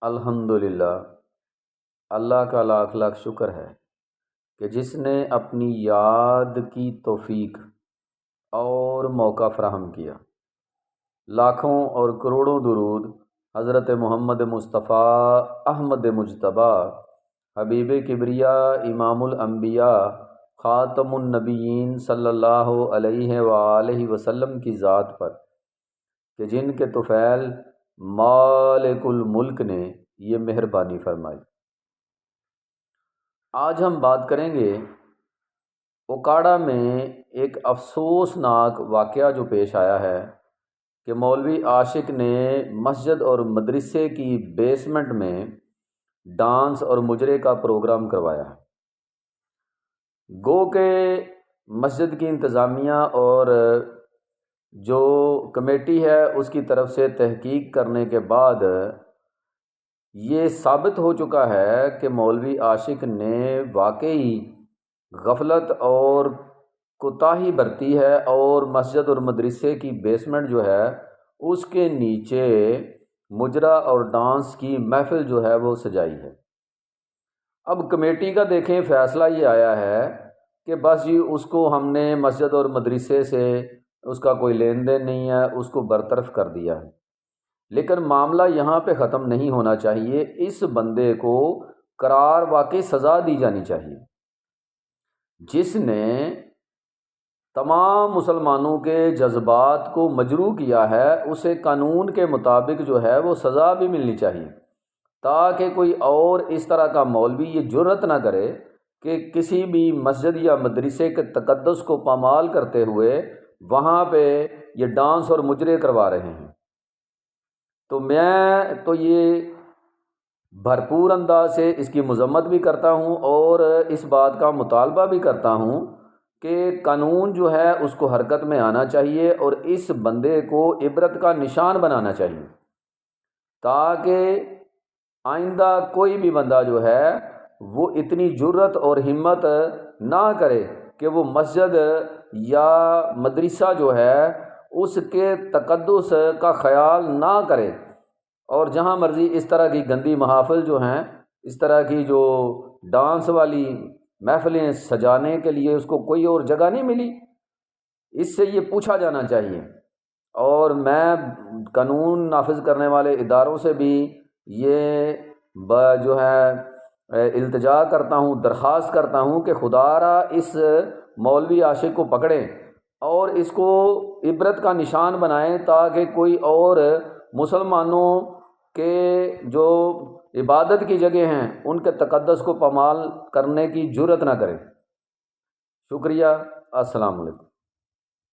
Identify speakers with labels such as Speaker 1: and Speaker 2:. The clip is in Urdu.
Speaker 1: الحمدللہ، اللہ کا لاکھ لاکھ شکر ہے کہ جس نے اپنی یاد کی توفیق اور موقع فراہم کیا۔ لاکھوں اور کروڑوں درود حضرت محمد مصطفیٰ احمد مجتبیٰ حبیب کبریا امام الانبیاء خاتم النبیین صلی اللہ علیہ وآلہ وسلم کی ذات پر کہ جن کے طفیل مالک الملک نے یہ مہربانی فرمائی۔ آج ہم بات کریں گے اوکاڑا میں ایک افسوسناک واقعہ جو پیش آیا ہے کہ مولوی عاشق نے مسجد اور مدرسے کی بیسمنٹ میں ڈانس اور مجرے کا پروگرام کروایا ہے۔ گو کہ مسجد کی انتظامیہ اور جو کمیٹی ہے اس کی طرف سے تحقیق کرنے کے بعد یہ ثابت ہو چکا ہے کہ مولوی عاشق نے واقعی غفلت اور کوتاہی برتی ہے اور مسجد اور مدرسے کی بیسمنٹ جو ہے اس کے نیچے مجرا اور ڈانس کی محفل جو ہے وہ سجائی ہے۔ اب کمیٹی کا دیکھیں فیصلہ یہ آیا ہے کہ بس جی اس کو ہم نے مسجد اور مدرسے سے اس کا کوئی لین دین نہیں ہے، اس کو برطرف کر دیا ہے۔ لیکن معاملہ یہاں پہ ختم نہیں ہونا چاہیے، اس بندے کو قرار واقعی سزا دی جانی چاہیے۔ جس نے تمام مسلمانوں کے جذبات کو مجروح کیا ہے اسے قانون کے مطابق جو ہے وہ سزا بھی ملنی چاہیے، تاکہ کوئی اور اس طرح کا مولوی یہ جرأت نہ کرے کہ کسی بھی مسجد یا مدرسے کے تقدس کو پامال کرتے ہوئے وہاں پہ یہ ڈانس اور مجرے کروا رہے ہیں۔ تو میں تو یہ بھرپور انداز سے اس کی مذمت بھی کرتا ہوں اور اس بات کا مطالبہ بھی کرتا ہوں کہ قانون جو ہے اس کو حرکت میں آنا چاہیے اور اس بندے کو عبرت کا نشان بنانا چاہیے، تاکہ آئندہ کوئی بھی بندہ جو ہے وہ اتنی جرأت اور ہمت نہ کرے کہ وہ مسجد یا مدرسہ جو ہے اس کے تقدس کا خیال نہ کرے، اور جہاں مرضی اس طرح کی گندی محافل جو ہیں، اس طرح کی جو ڈانس والی محفلیں سجانے کے لیے اس کو کوئی اور جگہ نہیں ملی۔ اس سے یہ پوچھا جانا چاہیے، اور میں قانون نافذ کرنے والے اداروں سے بھی یہ جو ہے التجا کرتا ہوں، درخواست کرتا ہوں کہ خدا را اس مولوی عاشق کو پکڑیں اور اس کو عبرت کا نشان بنائیں، تاکہ کوئی اور مسلمانوں کے جو عبادت کی جگہ ہیں ان کے تقدس کو پامال کرنے کی جرأت نہ کرے۔ شکریہ، السلام علیکم۔